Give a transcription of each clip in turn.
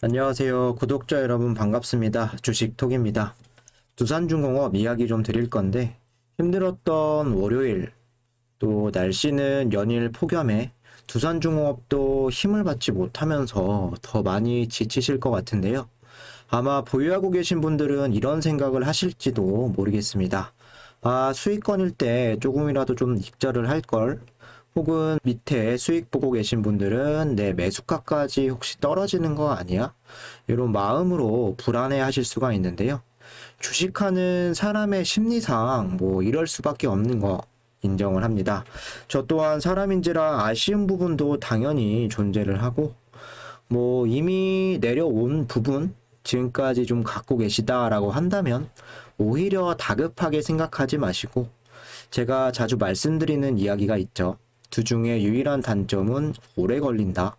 안녕하세요. 구독자 여러분 반갑습니다. 주식톡입니다. 두산중공업 이야기 좀 드릴 건데 힘들었던 월요일 또 날씨는 연일 폭염에 두산중공업도 힘을 받지 못하면서 더 많이 지치실 것 같은데요. 아마 보유하고 계신 분들은 이런 생각을 하실지도 모르겠습니다. 아, 수익권일 때 조금이라도 좀 익절을 할 걸. 혹은 밑에 수익 보고 계신 분들은 내 매수가까지 혹시 떨어지는 거 아니야? 이런 마음으로 불안해 하실 수가 있는데요. 주식하는 사람의 심리상 뭐 이럴 수밖에 없는 거 인정을 합니다. 저 또한 사람인지라 아쉬운 부분도 당연히 존재를 하고 뭐 이미 내려온 부분 지금까지 좀 갖고 계시다라고 한다면 오히려 다급하게 생각하지 마시고 제가 자주 말씀드리는 이야기가 있죠. 두 중에 유일한 단점은 오래 걸린다.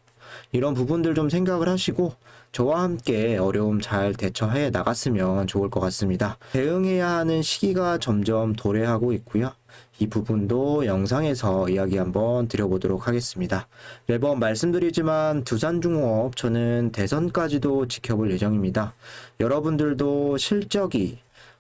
이런 부분들 좀 생각을 하시고 저와 함께 어려움 잘 대처해 나갔으면 좋을 것 같습니다. 대응해야 하는 시기가 점점 도래하고 있고요. 이 부분도 영상에서 이야기 한번 드려보도록 하겠습니다. 매번 말씀드리지만 두산중공업 저는 대선까지도 지켜볼 예정입니다. 여러분들도 실적이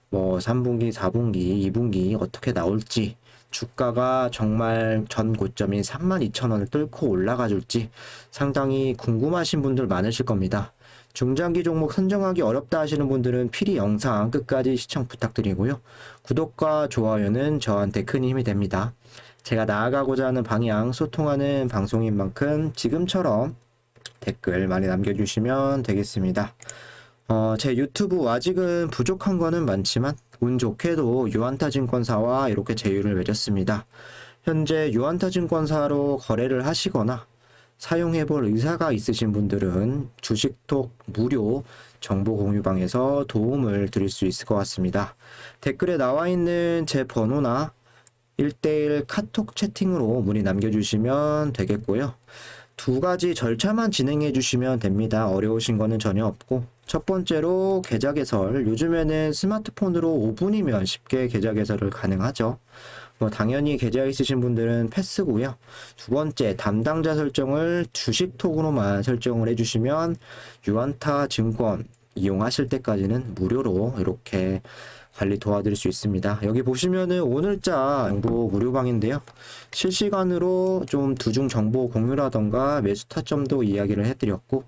뭐 3분기, 4분기, 2분기 어떻게 나올지 주가가 정말 전 고점인 32,000원을 뚫고 올라가 줄지 상당히 궁금하신 분들 많으실 겁니다. 중장기 종목 선정하기 어렵다 하시는 분들은 필히 영상 끝까지 시청 부탁드리고요. 구독과 좋아요는 저한테 큰 힘이 됩니다. 제가 나아가고자 하는 방향 소통하는 방송인 만큼 지금처럼 댓글 많이 남겨주시면 되겠습니다. 제 유튜브 아직은 부족한 거는 많지만 운 좋게도 유한타증권사와 이렇게 제휴를 맺었습니다. 현재 유한타증권사로 거래를 하시거나 사용해볼 의사가 있으신 분들은 주식톡 무료 정보 공유방에서 도움을 드릴 수 있을 것 같습니다. 댓글에 나와 있는 제 번호나 1대1 카톡 채팅으로 문의 남겨주시면 되겠고요. 두 가지 절차만 진행해 주시면 됩니다. 어려우신 거는 전혀 없고 첫 번째로 계좌 개설, 요즘에는 스마트폰으로 5분이면 쉽게 계좌 개설을 가능하죠. 뭐 당연히 계좌 있으신 분들은 패스고요. 두 번째, 담당자 설정을 주식톡으로만 설정을 해주시면 유한타 증권 이용하실 때까지는 무료로 이렇게 관리 도와드릴 수 있습니다. 여기 보시면은 오늘자 정보 무료방인데요. 실시간으로 좀 두중 정보 공유라던가 매수 타점도 이야기를 해드렸고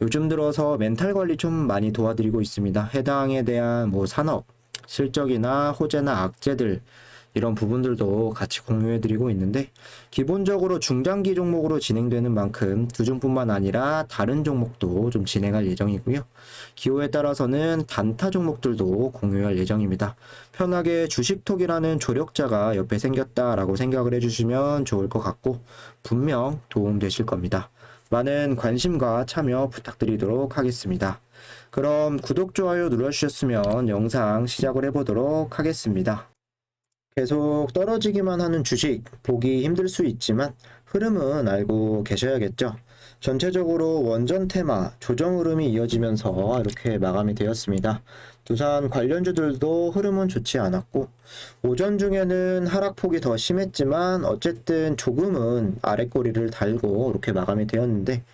요즘 들어서 멘탈 관리 좀 많이 도와드리고 있습니다. 해당에 대한 뭐 산업, 실적이나 호재나 악재들 이런 부분들도 같이 공유해드리고 있는데 기본적으로 중장기 종목으로 진행되는 만큼 두중뿐만 아니라 다른 종목도 좀 진행할 예정이고요. 기호에 따라서는 단타 종목들도 공유할 예정입니다. 편하게 주식톡이라는 조력자가 옆에 생겼다라고 생각을 해주시면 좋을 것 같고 분명 도움되실 겁니다. 많은 관심과 참여 부탁드리도록 하겠습니다. 그럼 구독, 좋아요 눌러주셨으면 영상 시작을 해보도록 하겠습니다. 계속 떨어지기만 하는 주식 보기 힘들 수 있지만 흐름은 알고 계셔야겠죠. 전체적으로 원전 테마 조정 흐름이 이어지면서 이렇게 마감이 되었습니다. 두산 관련주들도 흐름은 좋지 않았고 오전 중에는 하락폭이 더 심했지만 어쨌든 조금은 아랫꼬리를 달고 이렇게 마감이 되었는데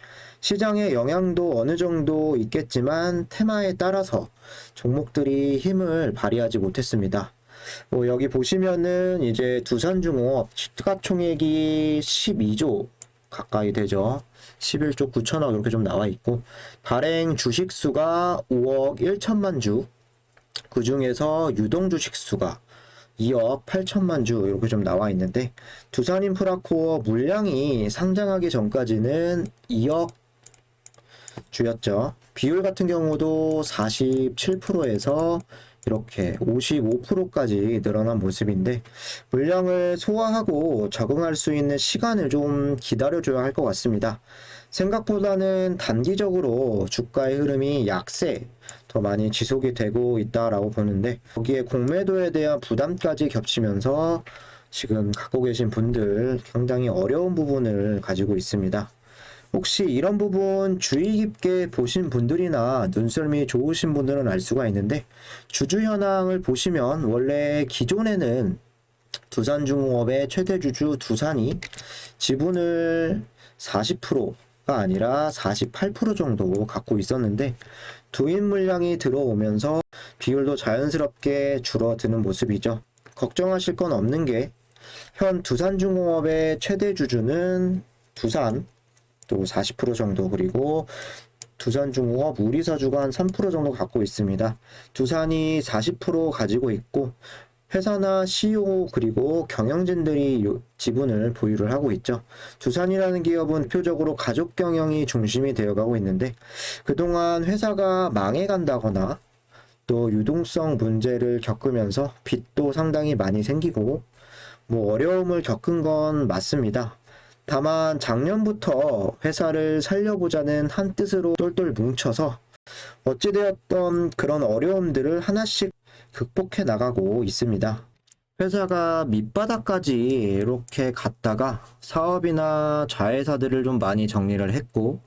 시장의 영향도 어느 정도 있겠지만 테마에 따라서 종목들이 힘을 발휘하지 못했습니다. 뭐 여기 보시면은 이제 두산중공업 시가총액이 12조 가까이 되죠. 11조 9천억 이렇게 좀 나와 있고 발행 주식수가 5억 1천만 주, 그 중에서 유동 주식수가 2억 8천만 주 이렇게 좀 나와 있는데 두산인프라코어 물량이 상장하기 전까지는 2억 주였죠. 비율 같은 경우도 47%에서 이렇게 55%까지 늘어난 모습인데 물량을 소화하고 적응할 수 있는 시간을 좀 기다려줘야 할 것 같습니다. 생각보다는 단기적으로 주가의 흐름이 약세 더 많이 지속이 되고 있다라고 보는데 거기에 공매도에 대한 부담까지 겹치면서 지금 갖고 계신 분들 상당히 어려운 부분을 가지고 있습니다. 혹시 이런 부분 주의 깊게 보신 분들이나 눈썰미 좋으신 분들은 알 수가 있는데 주주 현황을 보시면 원래 기존에는 두산중공업의 최대 주주 두산이 지분을 40% 아니라 48% 정도 갖고 있었는데 투입 물량이 들어오면서 비율도 자연스럽게 줄어드는 모습이죠. 걱정하실 건 없는 게 현 두산중공업의 최대 주주는 두산 또 40% 정도, 그리고 두산중공업 우리사주가 한 3% 정도 갖고 있습니다. 두산이 40% 가지고 있고 회사나 CEO 그리고 경영진들이 지분을 보유를 하고 있죠. 두산이라는 기업은 대표적으로 가족 경영이 중심이 되어가고 있는데 그동안 회사가 망해간다거나 또 유동성 문제를 겪으면서 빚도 상당히 많이 생기고 어려움을 겪은 건 맞습니다. 다만 작년부터 회사를 살려보자는 한 뜻으로 똘똘 뭉쳐서 어찌되었던 그런 어려움들을 하나씩 극복해 나가고 있습니다. 회사가 밑바닥까지 이렇게 갔다가 사업이나 자회사들을 좀 많이 정리를 했고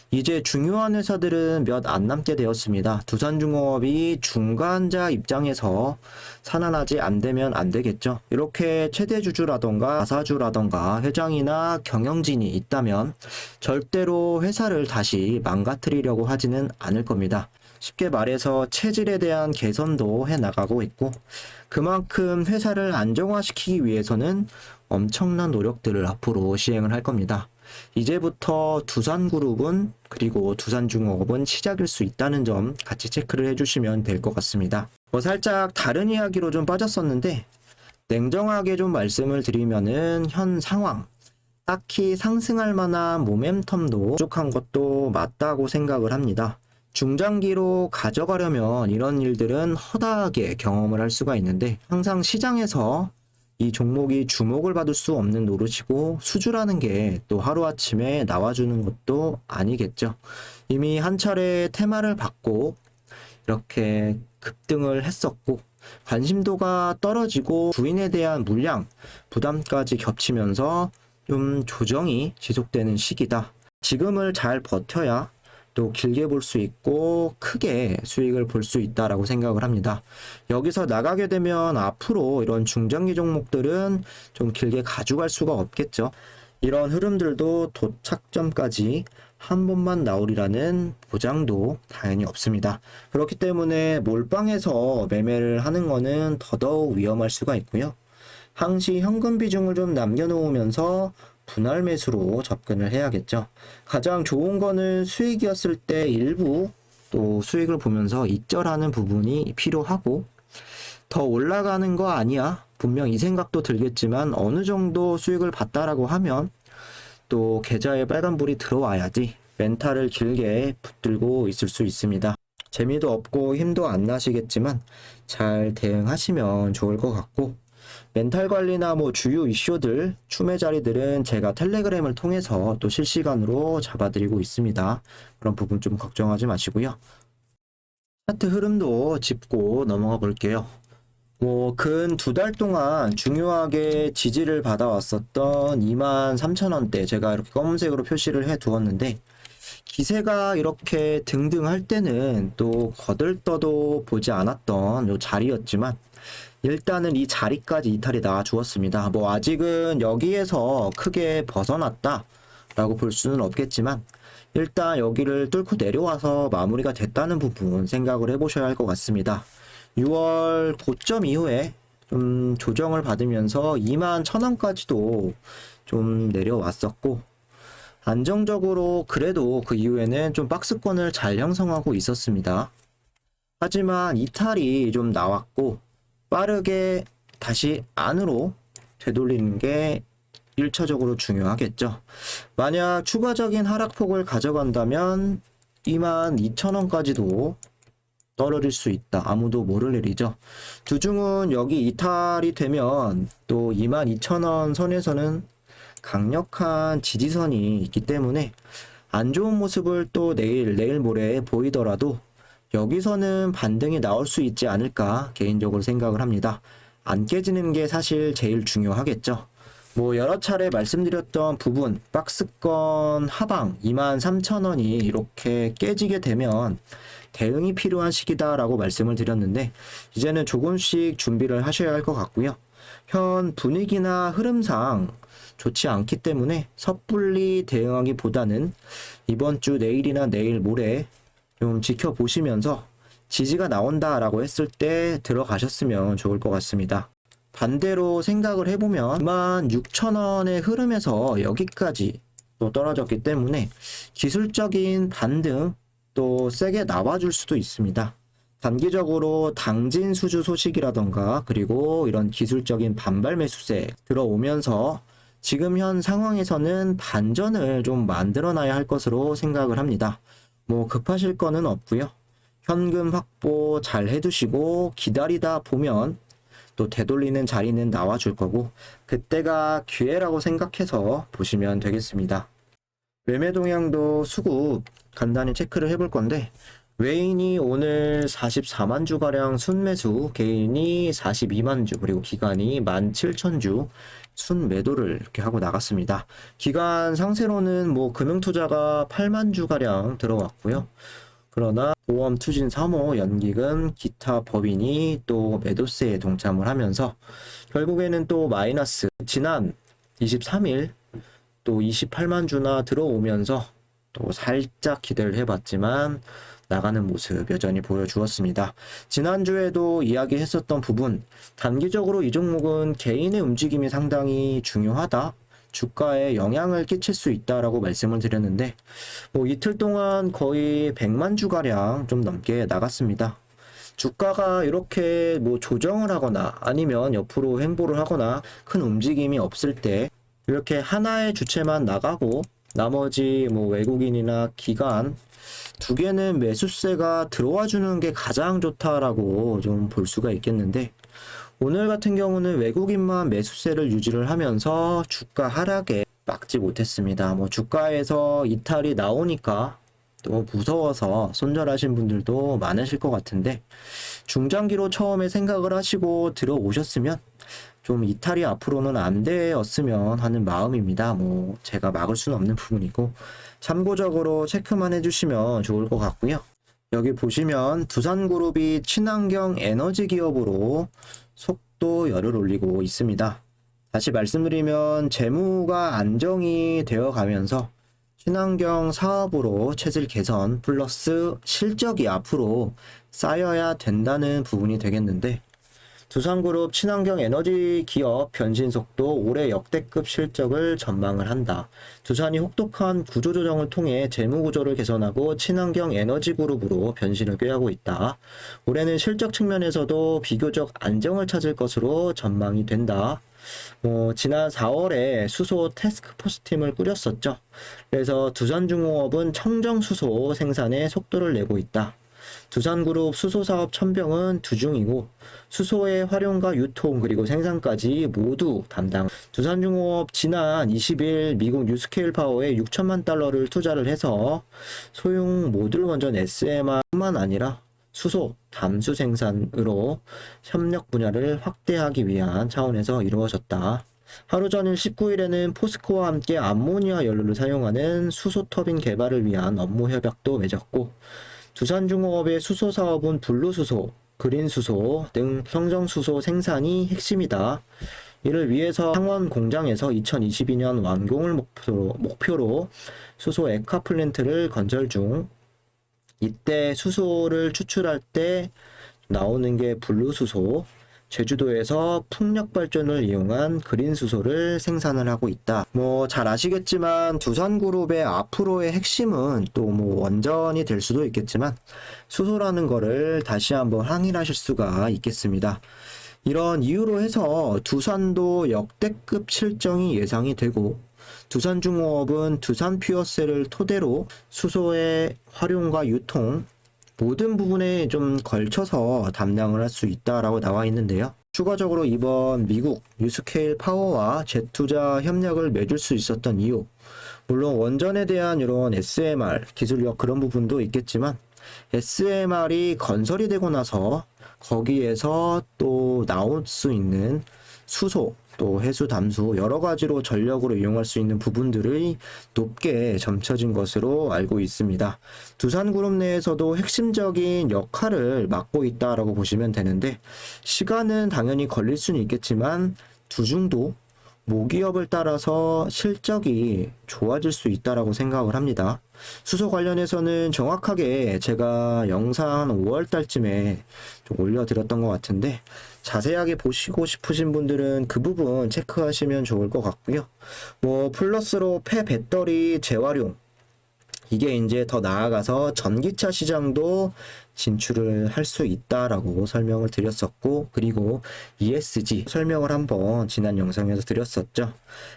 이제 중요한 회사들은 몇 안 남게 되었습니다. 두산중공업이 중간자 입장에서 살아나지 않으면 안 되겠죠. 이렇게 최대 주주라던가 자사주라던가 회장이나 경영진이 있다면 절대로 회사를 다시 망가뜨리려고 하지는 않을 겁니다. 쉽게 말해서 체질에 대한 개선도 해 나가고 있고 그만큼 회사를 안정화시키기 위해서는 엄청난 노력들을 앞으로 시행을 할 겁니다. 이제부터 두산그룹은 그리고 두산중공업은 시작일 수 있다는 점 같이 체크를 해주시면 될 것 같습니다. 살짝 다른 이야기로 좀 빠졌었는데 냉정하게 좀 말씀을 드리면은 현 상황 딱히 상승할 만한 모멘텀도 부족한 것도 맞다고 생각을 합니다. 중장기로 가져가려면 이런 일들은 허다하게 경험을 할 수가 있는데 항상 시장에서 이 종목이 주목을 받을 수 없는 노릇이고 수주라는 게 또 하루아침에 나와주는 것도 아니겠죠. 이미 한 차례 테마를 받고 이렇게 급등을 했었고 관심도가 떨어지고 부인에 대한 물량 부담까지 겹치면서 좀 조정이 지속되는 시기다. 지금을 잘 버텨야 또 길게 볼 수 있고 크게 수익을 볼 수 있다라고 생각을 합니다. 여기서 나가게 되면 앞으로 이런 중장기 종목들은 좀 길게 가져갈 수가 없겠죠. 이런 흐름들도 도착점까지 한 번만 나오리라는 보장도 당연히 없습니다. 그렇기 때문에 몰빵해서 매매를 하는 거는 더더욱 위험할 수가 있고요. 항시 현금 비중을 좀 남겨놓으면서 분할 매수로 접근을 해야겠죠. 가장 좋은 거는 수익이었을 때 일부 또 수익을 보면서 익절하는 부분이 필요하고 더 올라가는 거 아니야? 분명 이 생각도 들겠지만 어느 정도 수익을 봤다라고 하면 또 계좌에 빨간불이 들어와야지 멘탈을 길게 붙들고 있을 수 있습니다. 재미도 없고 힘도 안 나시겠지만 잘 대응하시면 좋을 것 같고 멘탈 관리나 주요 이슈들, 추매 자리들은 제가 텔레그램을 통해서 또 실시간으로 잡아드리고 있습니다. 그런 부분 좀 걱정하지 마시고요. 차트 흐름도 짚고 넘어가 볼게요. 근 2달 동안 중요하게 지지를 받아왔었던 23,000원대 제가 이렇게 검은색으로 표시를 해 두었는데 기세가 이렇게 등등할 때는 또 거들떠도 보지 않았던 요 자리였지만 일단은 이 자리까지 이탈이 나와 주었습니다. 아직은 여기에서 크게 벗어났다 라고 볼 수는 없겠지만 일단 여기를 뚫고 내려와서 마무리가 됐다는 부분 생각을 해보셔야 할 것 같습니다. 6월 고점 이후에 좀 조정을 받으면서 21,000원까지도 좀 내려왔었고 안정적으로 그래도 그 이후에는 좀 박스권을 잘 형성하고 있었습니다. 하지만 이탈이 좀 나왔고 빠르게 다시 안으로 되돌리는 게 1차적으로 중요하겠죠. 만약 추가적인 하락폭을 가져간다면 22,000원까지도 떨어질 수 있다. 아무도 모를 일이죠. 주중은 여기 이탈이 되면 또 22,000원 선에서는 강력한 지지선이 있기 때문에 안 좋은 모습을 또 내일 모레 보이더라도 여기서는 반등이 나올 수 있지 않을까 개인적으로 생각을 합니다. 안 깨지는 게 사실 제일 중요하겠죠. 여러 차례 말씀드렸던 부분 박스권 하방 23,000원이 이렇게 깨지게 되면 대응이 필요한 시기다라고 말씀을 드렸는데 이제는 조금씩 준비를 하셔야 할 것 같고요. 현 분위기나 흐름상 좋지 않기 때문에 섣불리 대응하기보다는 이번 주 내일이나 내일 모레 좀 지켜보시면서 지지가 나온다라고 했을 때 들어가셨으면 좋을 것 같습니다. 반대로 생각을 해보면 26,000원의 흐름에서 여기까지 또 떨어졌기 때문에 기술적인 반등 또 세게 나와줄 수도 있습니다. 단기적으로 당진 수주 소식이라던가 그리고 이런 기술적인 반발 매수세 들어오면서 지금 현 상황에서는 반전을 좀 만들어놔야 할 것으로 생각을 합니다. 뭐 급하실 거는 없고요. 현금 확보 잘 해두시고 기다리다 보면 또 되돌리는 자리는 나와줄 거고 그때가 기회라고 생각해서 보시면 되겠습니다. 매매 동향도 수급 간단히 체크를 해볼 건데 외인이 오늘 44만 주가량 순매수, 개인이 42만 주, 그리고 기관이 17,000주 순매도를 이렇게 하고 나갔습니다. 기관 상세로는 뭐 금융투자가 8만 주가량 들어왔고요. 그러나 보험, 투진, 사모, 연기금, 기타 법인이 또 매도세에 동참을 하면서 결국에는 또 마이너스 지난 23일 또 28만 주나 들어오면서 또 살짝 기대를 해봤지만 나가는 모습 여전히 보여주었습니다. 지난주에도 이야기했었던 부분, 단기적으로 이 종목은 개인의 움직임이 상당히 중요하다. 주가에 영향을 끼칠 수 있다라고 말씀을 드렸는데 뭐 이틀 동안 거의 100만 주가량 좀 넘게 나갔습니다. 주가가 이렇게 뭐 조정을 하거나 아니면 옆으로 횡보를 하거나 큰 움직임이 없을 때 이렇게 하나의 주체만 나가고 나머지 뭐 외국인이나 기관 두 개는 매수세가 들어와 주는 게 가장 좋다라고 좀 볼 수가 있겠는데 오늘 같은 경우는 외국인만 매수세를 유지를 하면서 주가 하락에 막지 못했습니다. 뭐 주가에서 이탈이 나오니까 또 무서워서 손절하신 분들도 많으실 것 같은데 중장기로 처음에 생각을 하시고 들어오셨으면 좀 이탈이 앞으로는 안 되었으면 하는 마음입니다. 뭐 제가 막을 수는 없는 부분이고 참고적으로 체크만 해주시면 좋을 것 같고요. 여기 보시면 두산그룹이 친환경 에너지 기업으로 속도열을 올리고 있습니다. 다시 말씀드리면 재무가 안정이 되어 가면서 친환경 사업으로 체질 개선 플러스 실적이 앞으로 쌓여야 된다는 부분이 되겠는데 두산그룹 친환경 에너지 기업 변신 속도 올해 역대급 실적을 전망을 한다. 두산이 혹독한 구조조정을 통해 재무구조를 개선하고 친환경 에너지 그룹으로 변신을 꾀하고 있다. 올해는 실적 측면에서도 비교적 안정을 찾을 것으로 전망이 된다. 지난 4월에 수소 태스크포스 팀을 꾸렸었죠. 그래서 두산중공업은 청정수소 생산에 속도를 내고 있다. 두산그룹 수소사업 천병은 두중이고 수소의 활용과 유통 그리고 생산까지 모두 담당. 두산중공업 지난 20일 미국 뉴스케일 파워에 6천만 달러를 투자를 해서 소형 모듈 원전 SMR뿐만 아니라 수소, 담수 생산으로 협력 분야를 확대하기 위한 차원에서 이루어졌다. 하루 전일 19일에는 포스코와 함께 암모니아 연료를 사용하는 수소 터빈 개발을 위한 업무 협약도 맺었고 두산중공업의 수소 사업은 블루수소, 그린수소 등 청정수소 생산이 핵심이다. 이를 위해서 창원 공장에서 2022년 완공을 목표로 수소 액화 플랜트를 건설 중. 이때 수소를 추출할 때 나오는 게 블루수소, 제주도에서 풍력 발전을 이용한 그린 수소를 생산을 하고 있다. 잘 아시겠지만 두산그룹의 앞으로의 핵심은 또 원전이 될 수도 있겠지만 수소라는 거를 다시 한번 항일하실 수가 있겠습니다. 이런 이유로 해서 두산도 역대급 실적이 예상이 되고 두산중공업은 두산퓨어셀을 토대로 수소의 활용과 유통 모든 부분에 좀 걸쳐서 담당을 할 수 있다라고 나와 있는데요. 추가적으로 이번 미국 뉴스케일 파워와 재투자 협력을 맺을 수 있었던 이유, 물론 원전에 대한 이런 SMR 기술력 그런 부분도 있겠지만 SMR이 건설이 되고 나서 거기에서 또 나올 수 있는 수소, 또 해수 담수 여러 가지로 전력으로 이용할 수 있는 부분들이 높게 점쳐진 것으로 알고 있습니다. 두산그룹 내에서도 핵심적인 역할을 맡고 있다라고 보시면 되는데, 시간은 당연히 걸릴 수는 있겠지만 두중도 모기업을 따라서 실적이 좋아질 수 있다라고 생각을 합니다. 수소 관련해서는 정확하게 제가 영상 한 5월 달쯤에 좀 올려드렸던 것 같은데, 자세하게 보시고 싶으신 분들은 그 부분 체크하시면 좋을 것 같고요. 뭐 플러스로 폐배터리 재활용, 이게 이제 더 나아가서 전기차 시장도 진출을 할 수 있다라고 설명을 드렸었고, 그리고 ESG 설명을 한번 지난 영상에서 드렸었죠.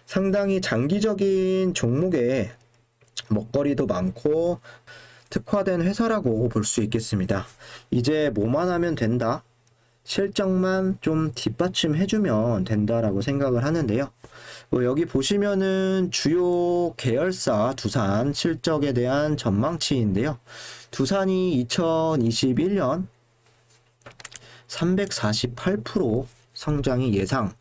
상당히 장기적인 종목에 먹거리도 많고 특화된 회사라고 볼 수 있겠습니다. 이제 뭐만 하면 된다, 실적만 좀 뒷받침해주면 된다라고 생각을 하는데요. 여기 보시면은 주요 계열사 두산 실적에 대한 전망치인데요. 두산이 2021년 348% 성장이 예상,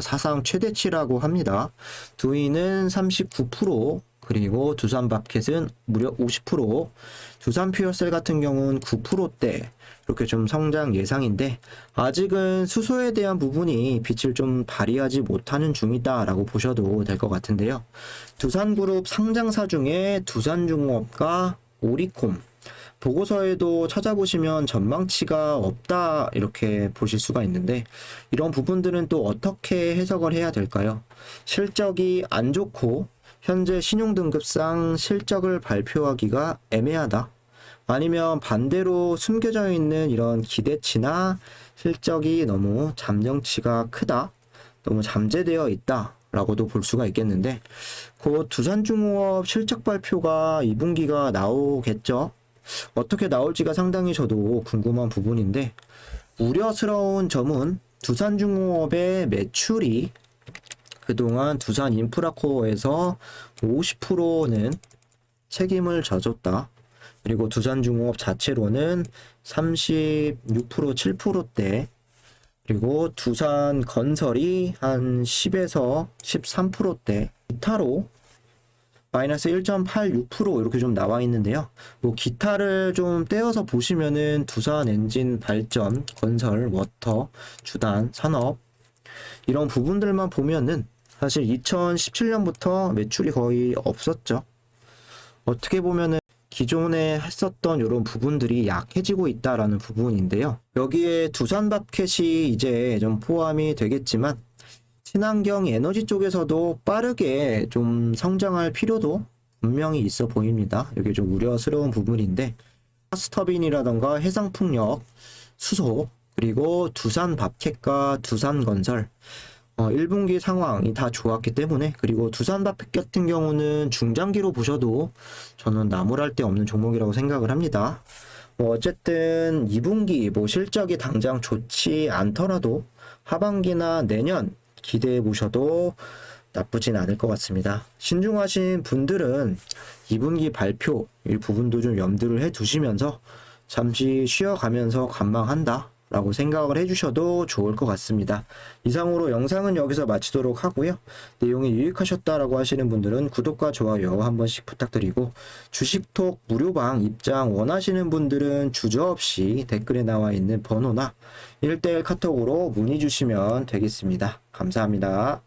사상 최대치라고 합니다. 두이는 39%, 그리고 두산밥켓은 무려 50%, 두산퓨어셀 같은 경우는 9%대 이렇게 좀 성장 예상인데, 아직은 수소에 대한 부분이 빛을 좀 발휘하지 못하는 중이다라고 보셔도 될 것 같은데요. 두산그룹 상장사 중에 두산중공업과 오리콤, 보고서에도 찾아보시면 전망치가 없다 이렇게 보실 수가 있는데, 이런 부분들은 또 어떻게 해석을 해야 될까요? 실적이 안 좋고 현재 신용등급상 실적을 발표하기가 애매하다, 아니면 반대로 숨겨져 있는 이런 기대치나 실적이 너무 잠정치가 크다, 너무 잠재되어 있다 라고도 볼 수가 있겠는데, 곧 두산중공업 실적 발표가 2분기가 나오겠죠. 어떻게 나올지가 상당히 저도 궁금한 부분인데, 우려스러운 점은 두산중공업의 매출이 그동안 두산인프라코어에서 50%는 책임을 져줬다. 그리고 두산중공업 자체로는 36%, 7%대, 그리고 두산건설이 한 10에서 13%대, 기타로 마이너스 1.86% 이렇게 좀 나와 있는데요. 기타를 좀 떼어서 보시면은 두산 엔진 발전, 건설, 워터, 주단, 산업 이런 부분들만 보면은 사실 2017년부터 매출이 거의 없었죠. 어떻게 보면은 기존에 했었던 이런 부분들이 약해지고 있다라는 부분인데요. 여기에 두산밥켓이 이제 좀 포함이 되겠지만, 친환경 에너지 쪽에서도 빠르게 좀 성장할 필요도 분명히 있어 보입니다. 이게 좀 우려스러운 부분인데, 가스터빈이라던가 해상풍력, 수소, 그리고 두산밥켓과 두산건설 1분기 상황이 다 좋았기 때문에, 그리고 두산밥켓 같은 경우는 중장기로 보셔도 저는 나무랄 데 없는 종목이라고 생각을 합니다. 어쨌든 2분기 실적이 당장 좋지 않더라도 하반기나 내년 기대해 보셔도 나쁘진 않을 것 같습니다. 신중하신 분들은 2분기 발표 이 부분도 좀 염두를 해 두시면서 잠시 쉬어가면서 관망한다 라고 생각을 해주셔도 좋을 것 같습니다. 이상으로 영상은 여기서 마치도록 하고요. 내용이 유익하셨다라고 하시는 분들은 구독과 좋아요 한 번씩 부탁드리고, 주식톡 무료방 입장 원하시는 분들은 주저없이 댓글에 나와 있는 번호나 1:1 카톡으로 문의 주시면 되겠습니다. 감사합니다.